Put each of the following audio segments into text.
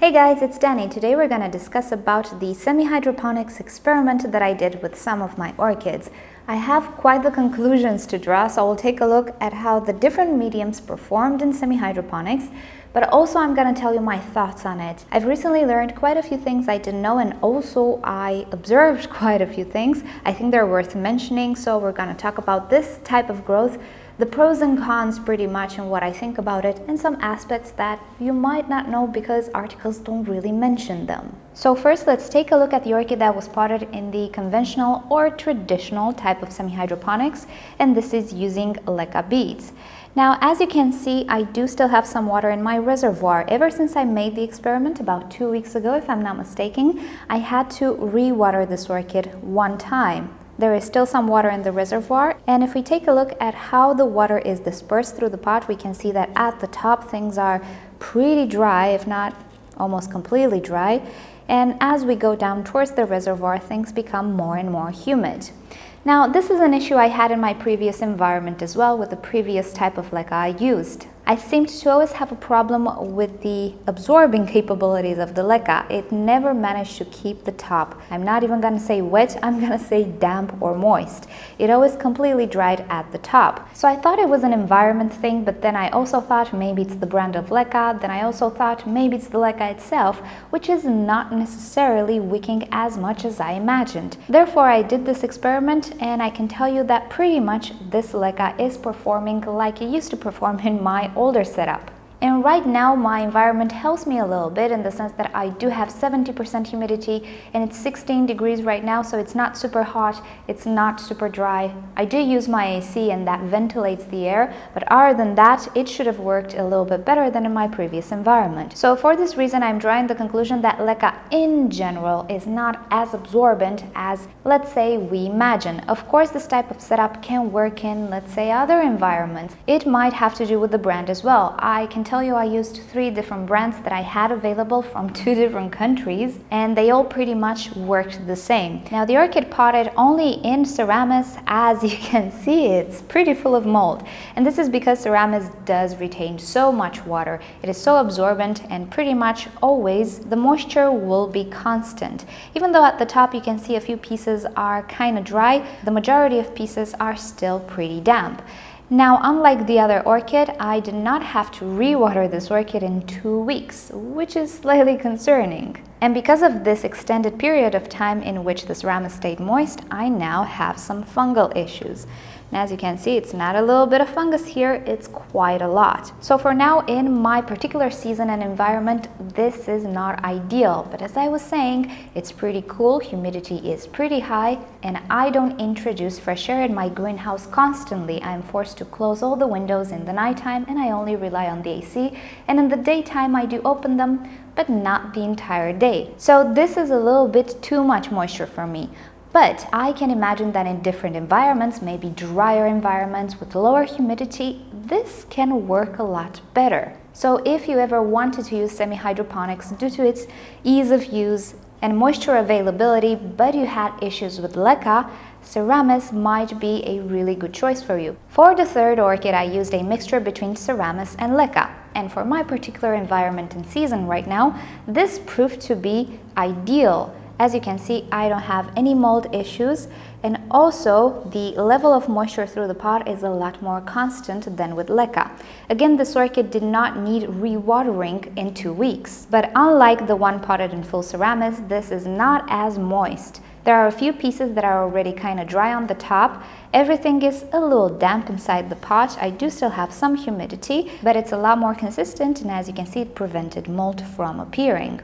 Hey guys, it's Danny. Today we're going to discuss about the semi-hydroponics experiment that I did with some of my orchids. I have quite the conclusions to draw, so we'll take a look at how the different mediums performed in semi-hydroponics, but also I'm going to tell you my thoughts on it. I've recently learned quite a few things I didn't know, and also I observed quite a few things. I think they're worth mentioning, so we're going to talk about this type of growth, the pros and cons pretty much, and what I think about it, and some aspects that you might not know because articles don't really mention them. So first, let's take a look at the orchid that was potted in the conventional or traditional type of semi-hydroponics, and this is using leca beads. Now, as you can see, I do still have some water in my reservoir. Ever since I made the experiment about 2 weeks ago, if I'm not mistaken, I had to re-water this orchid one time. There is still some water in the reservoir, and if we take a look at how the water is dispersed through the pot, we can see that at the top things are pretty dry, if not almost completely dry, and as we go down towards the reservoir, things become more and more humid. Now, this is an issue I had in my previous environment as well with the previous type of leca I used. I seemed to always have a problem with the absorbing capabilities of the leca. It never managed to keep the top. I'm not even going to say wet, I'm going to say damp or moist. It always completely dried at the top. So I thought it was an environment thing, but then I also thought maybe it's the brand of leca. Then I also thought maybe it's the leca itself, which is not necessarily wicking as much as I imagined. Therefore, I did this experiment, and I can tell you that pretty much this leca is performing like it used to perform in my older setup. And right now my environment helps me a little bit in the sense that I do have 70% humidity, and it's 16 degrees right now, so it's not super hot, it's not super dry. I do use my AC and that ventilates the air, but other than that, it should have worked a little bit better than in my previous environment. So for this reason, I'm drawing the conclusion that leca in general is not as absorbent as, let's say, we imagine. Of course, this type of setup can work in, let's say, other environments. It might have to do with the brand as well. I can tell you I used 3 different brands that I had available from 2 different countries, and they all pretty much worked the same. Now, the orchid potted only in seramis. As you can see, it's pretty full of mold, and this is because seramis does retain so much water. It is so absorbent, and pretty much always the moisture will be constant. Even though at the top you can see a few pieces are kind of dry, the majority of pieces are still pretty damp. Now, unlike the other orchid, I did not have to re-water this orchid in 2 weeks, which is slightly concerning. And because of this extended period of time in which the seramis stayed moist, I now have some fungal issues. And as you can see, it's not a little bit of fungus here, it's quite a lot. So for now, in my particular season and environment, this is not ideal. But as I was saying, it's pretty cool, humidity is pretty high, and I don't introduce fresh air in my greenhouse constantly. I'm forced to close all the windows in the nighttime, and I only rely on the AC. And in the daytime, I do open them, but not the entire day. So this is a little bit too much moisture for me. But I can imagine that in different environments, maybe drier environments with lower humidity, this can work a lot better. So if you ever wanted to use semi-hydroponics due to its ease of use and moisture availability, but you had issues with leca, seramis might be a really good choice for you. For the third orchid, I used a mixture between seramis and leca. And for my particular environment and season right now, this proved to be ideal. As you can see, I don't have any mold issues, and also the level of moisture through the pot is a lot more constant than with leca. Again, this orchid did not need re-watering in 2 weeks, but unlike the one potted in full seramis, this is not as moist. There are a few pieces that are already kind of dry on the top. Everything is a little damp inside the pot. I do still have some humidity, but it's a lot more consistent, and as you can see, it prevented mold from appearing.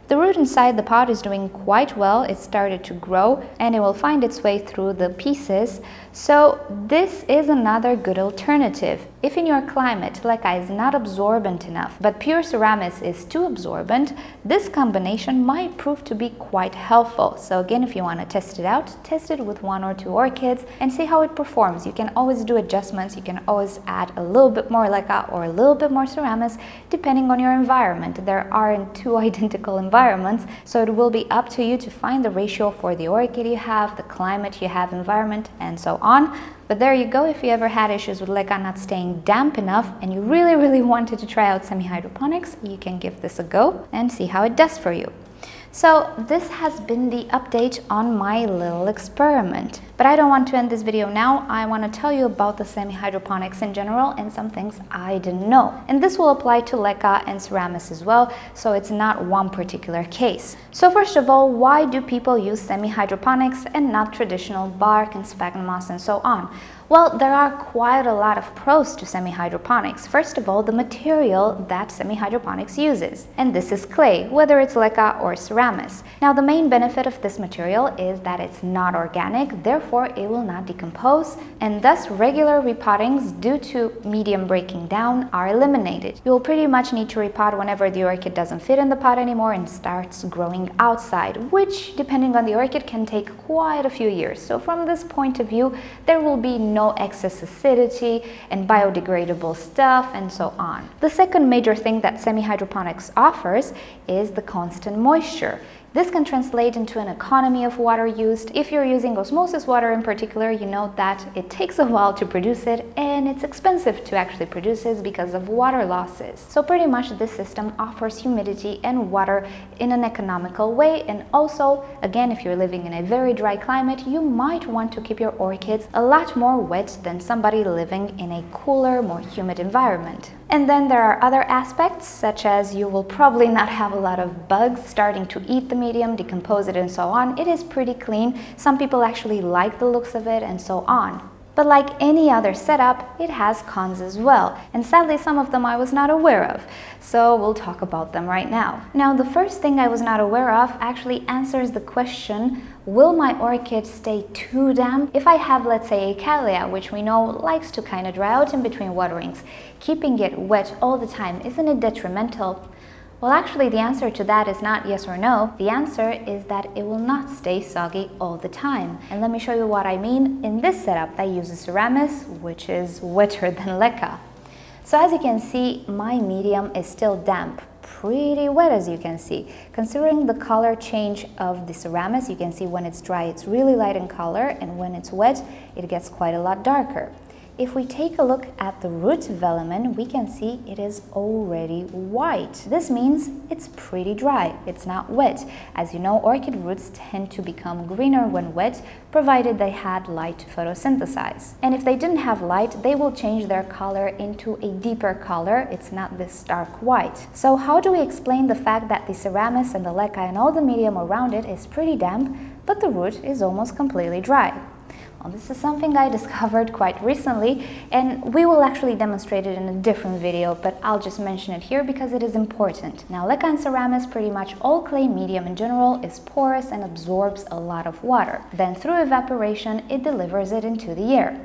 The root inside the pot is doing quite well. It started to grow, and it will find its way through the pieces. So this is another good alternative. If in your climate leca is not absorbent enough, but pure seramis is too absorbent, this combination might prove to be quite helpful. So again, if you want to test it out, test it with 1 or 2 orchids and see how it performs. You can always do adjustments. You can always add a little bit more leca or a little bit more seramis, depending on your environment. There aren't 2 identical environments. environments, so it will be up to you to find the ratio for the orchid you have, the climate you have, environment, and so on. But there you go. If you ever had issues with leca not staying damp enough and you really wanted to try out semi-hydroponics, you can give this a go and see how it does for you. So this has been the update on my little experiment. But I don't want to end this video now. I want to tell you about the semi-hydroponics in general and some things I didn't know. And this will apply to leca and seramis as well, so it's not one particular case. So first of all, why do people use semi-hydroponics and not traditional bark and sphagnum moss and so on? Well, there are quite a lot of pros to semi-hydroponics. First of all, the material that semi-hydroponics uses. And this is clay, whether it's leca or seramis. Now, the main benefit of this material is that it's not organic, therefore it will not decompose, and thus regular repottings due to medium breaking down are eliminated. You will pretty much need to repot whenever the orchid doesn't fit in the pot anymore and starts growing outside, which, depending on the orchid, can take quite a few years. So from this point of view, there will be no excess acidity and biodegradable stuff and so on. The second major thing that semi-hydroponics offers is the constant moisture. This can translate into an economy of water used. If you're using osmosis water in particular, you know that it takes a while to produce it and it's expensive to actually produce it because of water losses. So pretty much this system offers humidity and water in an economical way, and also, again, if you're living in a very dry climate, you might want to keep your orchids a lot more wet than somebody living in a cooler, more humid environment. And then there are other aspects, such as you will probably not have a lot of bugs starting to eat the medium, decompose it and so on. It is pretty clean. Some people actually like the looks of it and so on. But like any other setup, it has cons as well. And sadly, some of them I was not aware of. So we'll talk about them right now. Now, the first thing I was not aware of actually answers the question, will my orchid stay too damp? If I have, let's say, a cattleya, which we know likes to kind of dry out in between waterings, keeping it wet all the time, isn't it detrimental? Well, actually, the answer to that is not yes or no. The answer is that it will not stay soggy all the time. And let me show you what I mean in this setup that uses seramis, which is wetter than leca. So as you can see, my medium is still damp, pretty wet as you can see. Considering the color change of the seramis, you can see when it's dry, it's really light in color, and when it's wet, it gets quite a lot darker. If we take a look at the root velamen, we can see it is already white. This means it's pretty dry, it's not wet. As you know, orchid roots tend to become greener when wet, provided they had light to photosynthesize. And if they didn't have light, they will change their color into a deeper color. It's not this stark white. So how do we explain the fact that the seramis and the leca and all the medium around it is pretty damp, but the root is almost completely dry? Well, this is something I discovered quite recently, and we will actually demonstrate it in a different video, but I'll just mention it here because it is important. Now, leca and seramis, pretty much all clay medium in general, is porous and absorbs a lot of water. Then through evaporation, it delivers it into the air.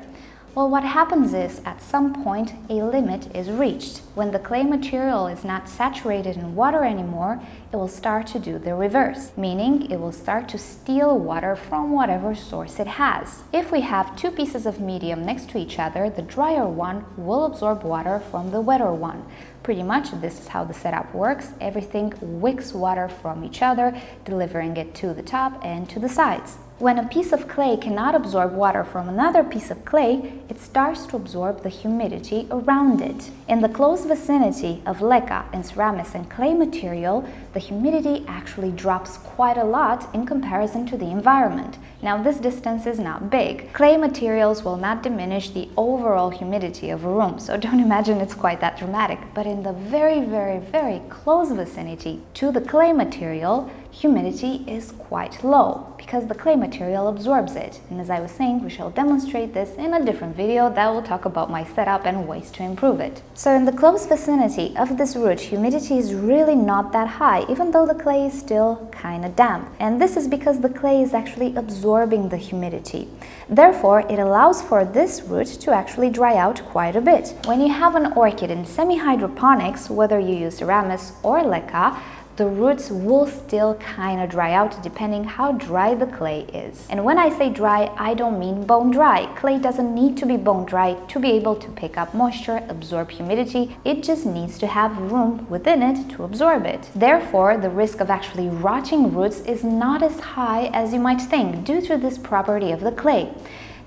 Well, what happens is, at some point, a limit is reached. When the clay material is not saturated in water anymore, it will start to do the reverse, meaning it will start to steal water from whatever source it has. If we have two pieces of medium next to each other, the drier one will absorb water from the wetter one. Pretty much this is how the setup works. Everything wicks water from each other, delivering it to the top and to the sides. When a piece of clay cannot absorb water from another piece of clay, it starts to absorb the humidity around it. In the close vicinity of leca and seramis and clay material, the humidity actually drops quite a lot in comparison to the environment. Now, this distance is not big. Clay materials will not diminish the overall humidity of a room, so don't imagine it's quite that dramatic. But in the very close vicinity to the clay material, humidity is quite low because the clay material absorbs it. And as I was saying, we shall demonstrate this in a different video that will talk about my setup and ways to improve it. So in the close vicinity of this root, humidity is really not that high, even though the clay is still kind of damp. And this is because the clay is actually absorbing the humidity. Therefore, it allows for this root to actually dry out quite a bit. When you have an orchid in semi-hydroponics, whether you use seramis or leca, the roots will still kind of dry out depending how dry the clay is. And when I say dry, I don't mean bone dry. Clay doesn't need to be bone dry to be able to pick up moisture, absorb humidity. It just needs to have room within it to absorb it. Therefore, the risk of actually rotting roots is not as high as you might think due to this property of the clay.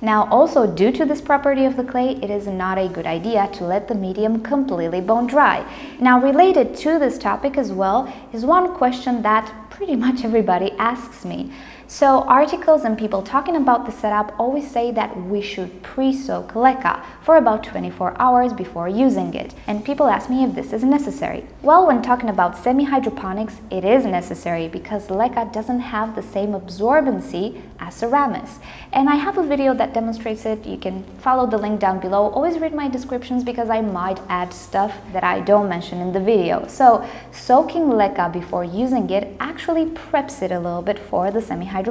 Now, also due to this property of the clay, it is not a good idea to let the medium completely bone dry. Now, related to this topic as well is one question that pretty much everybody asks me. So articles and people talking about the setup always say that we should pre-soak leca for about 24 hours before using it. And people ask me if this is necessary. Well, when talking about semi-hydroponics, it is necessary because leca doesn't have the same absorbency as seramis. And I have a video that demonstrates it. You can follow the link down below. Always read my descriptions because I might add stuff that I don't mention in the video. So soaking leca before using it actually preps it a little bit for the semi-hydroponics.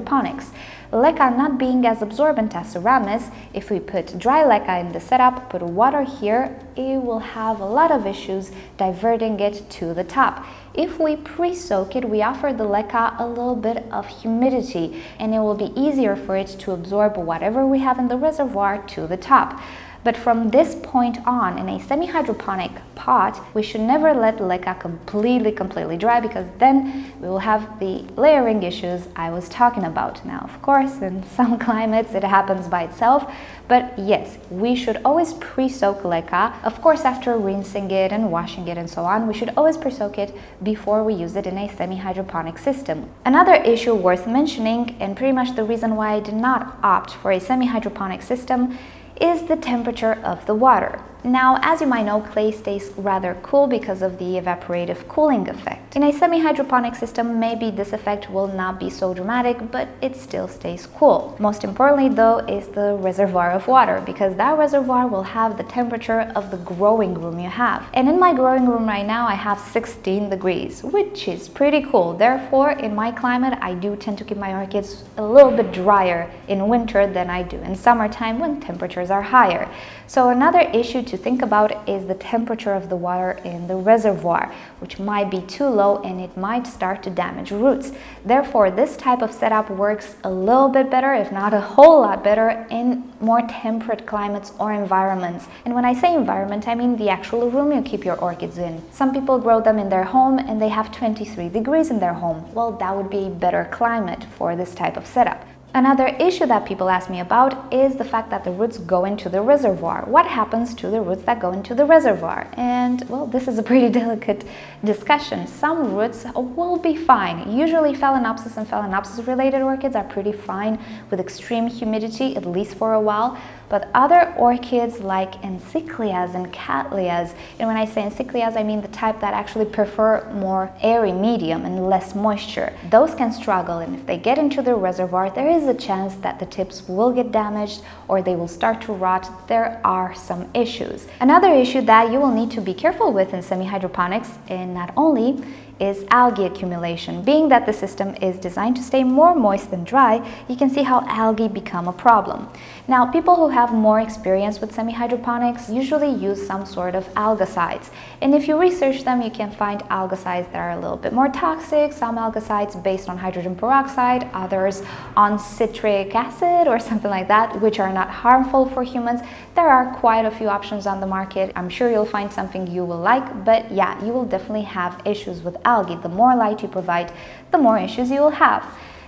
Leca not being as absorbent as seramis, if we put dry leca in the setup, put water here, it will have a lot of issues diverting it to the top. If we pre-soak it, we offer the leca a little bit of humidity and it will be easier for it to absorb whatever we have in the reservoir to the top. But from this point on, in a semi-hydroponic pot, we should never let leca completely dry because then we will have the layering issues I was talking about. Now, of course, in some climates it happens by itself, but yes, we should always pre-soak leca. Of course, after rinsing it and washing it and so on, we should always pre-soak it before we use it in a semi-hydroponic system. Another issue worth mentioning, and pretty much the reason why I did not opt for a semi-hydroponic system, is the temperature of the water. Now, as you might know, clay stays rather cool because of the evaporative cooling effect. In a semi-hydroponic system, maybe this effect will not be so dramatic, but it still stays cool. Most importantly, though, is the reservoir of water, because that reservoir will have the temperature of the growing room you have. And in my growing room right now, I have 16 degrees, which is pretty cool. Therefore, in my climate, I do tend to keep my orchids a little bit drier in winter than I do in summertime when temperatures are higher. So another issue to think about is the temperature of the water in the reservoir, which might be too low and it might start to damage roots. Therefore, this type of setup works a little bit better, if not a whole lot better, in more temperate climates or environments. And when I say environment, I mean the actual room you keep your orchids in. Some people grow them in their home and they have 23 degrees in their home. Well, that would be a better climate for this type of setup. Another issue that people ask me about is the fact that the roots go into the reservoir. What happens to the roots that go into the reservoir? And well, this is a pretty delicate discussion. Some roots will be fine. Usually Phalaenopsis and Phalaenopsis related orchids are pretty fine with extreme humidity, at least for a while. But other orchids like Encyclias and Cattleyas, and when I say Encyclias, I mean the type that actually prefer more airy medium and less moisture. Those can struggle, and if they get into the reservoir, there is a chance that the tips will get damaged or they will start to rot. There are some issues. Another issue that you will need to be careful with in semi-hydroponics, and not only, is algae accumulation. Being that the system is designed to stay more moist than dry, you can see how algae become a problem. Now, people who have more experience with semi-hydroponics usually use some sort of algicides. And if you research them, you can find algicides that are a little bit more toxic, some algicides based on hydrogen peroxide, others on citric acid or something like that, which are not harmful for humans. There are quite a few options on the market. I'm sure you'll find something you will like, but yeah, you will definitely have issues with algae. The more light you provide, the more issues you will have.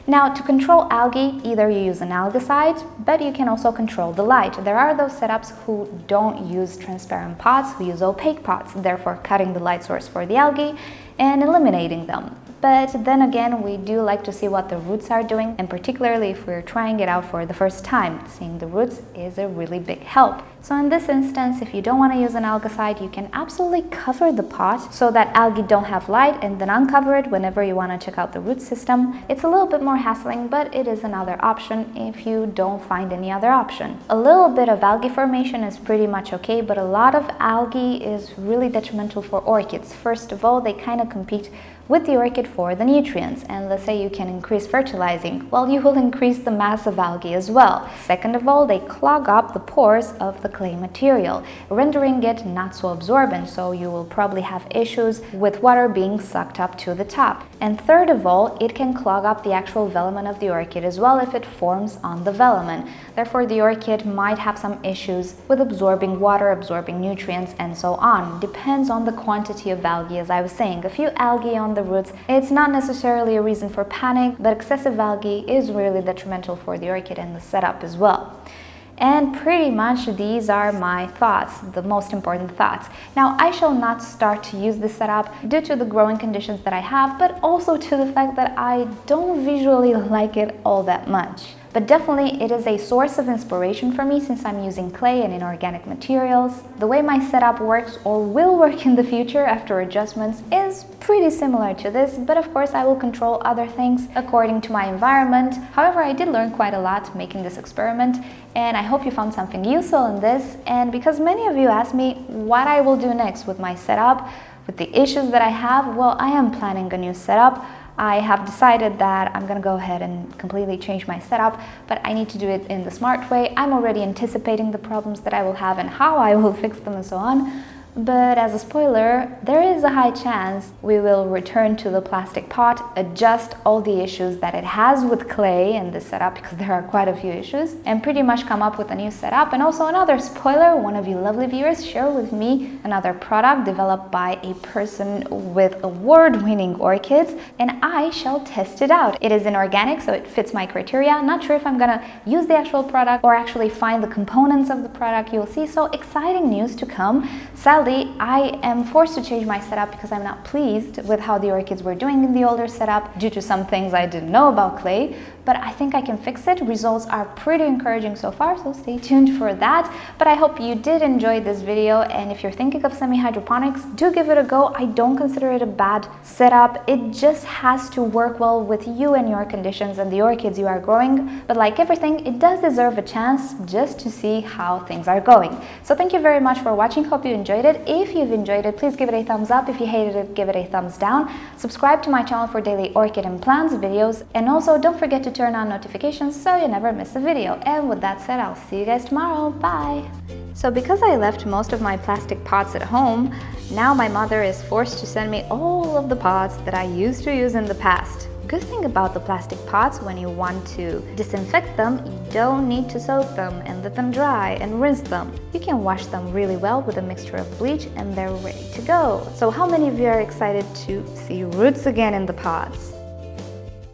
Now, to control algae, either you use an algicide, but you can also control the light. There are those setups who don't use transparent pots, who use opaque pots, therefore cutting the light source for the algae and eliminating them. But then again, we do like to see what the roots are doing, and particularly if we're trying it out for the first time, seeing the roots is a really big help. So in this instance, if you don't want to use an algicide, you can absolutely cover the pot so that algae don't have light, and then uncover it whenever you want to check out the root system. It's a little bit more hassling, but it is another option if you don't find any other option. A little bit of algae formation is pretty much okay, but a lot of algae is really detrimental for orchids. First of all, they kind of compete with the orchid for the nutrients. And let's say you can increase fertilizing, well, you will increase the mass of algae as well. Second of all, they clog up the pores of the clay material, rendering it not so absorbent, so you will probably have issues with water being sucked up to the top. And third of all, it can clog up the actual velamen of the orchid as well if it forms on the velamen. Therefore, the orchid might have some issues with absorbing water, absorbing nutrients, and so on. Depends on the quantity of algae, as I was saying. A few algae on the roots, it's not necessarily a reason for panic, but excessive algae is really detrimental for the orchid and the setup as well. And pretty much these are my thoughts, the most important thoughts. Now, I shall not start to use this setup due to the growing conditions that I have, but also to the fact that I don't visually like it all that much. But definitely it is a source of inspiration for me since I'm using clay and inorganic materials. The way my setup works or will work in the future after adjustments is pretty similar to this, but of course I will control other things according to my environment. However, I did learn quite a lot making this experiment, and I hope you found something useful in this. And because many of you asked me what I will do next with my setup, with the issues that I have, well, I am planning a new setup. I have decided that I'm gonna go ahead and completely change my setup, but I need to do it in the smart way. I'm already anticipating the problems that I will have and how I will fix them and so on. But as a spoiler, there is a high chance we will return to the plastic pot, adjust all the issues that it has with clay and this setup, because there are quite a few issues, and pretty much come up with a new setup. And also another spoiler, one of you lovely viewers shared with me another product developed by a person with award-winning orchids, and I shall test it out. It is inorganic, so it fits my criteria. Not sure if I'm gonna use the actual product or actually find the components of the product. You'll see, so exciting news to come. Sadly, I am forced to change my setup because I'm not pleased with how the orchids were doing in the older setup due to some things I didn't know about clay, but I think I can fix it. Results are pretty encouraging so far, so stay tuned for that. But I hope you did enjoy this video, and if you're thinking of semi-hydroponics, do give it a go. I don't consider it a bad setup. It just has to work well with you and your conditions and the orchids you are growing. But like everything, it does deserve a chance just to see how things are going. So thank you very much for watching. Hope you enjoyed it. If you've enjoyed it, please give it a thumbs up. If you hated it, give it a thumbs down. Subscribe to my channel for daily orchid and plants videos, and also don't forget to turn on notifications so you never miss a video. And with that said, I'll see you guys tomorrow. Bye! So because I left most of my plastic pots at home, now my mother is forced to send me all of the pots that I used to use in the past. Good thing about the plastic pots, when you want to disinfect them, you don't need to soak them and let them dry and rinse them. You can wash them really well with a mixture of bleach and they're ready to go. So how many of you are excited to see roots again in the pots?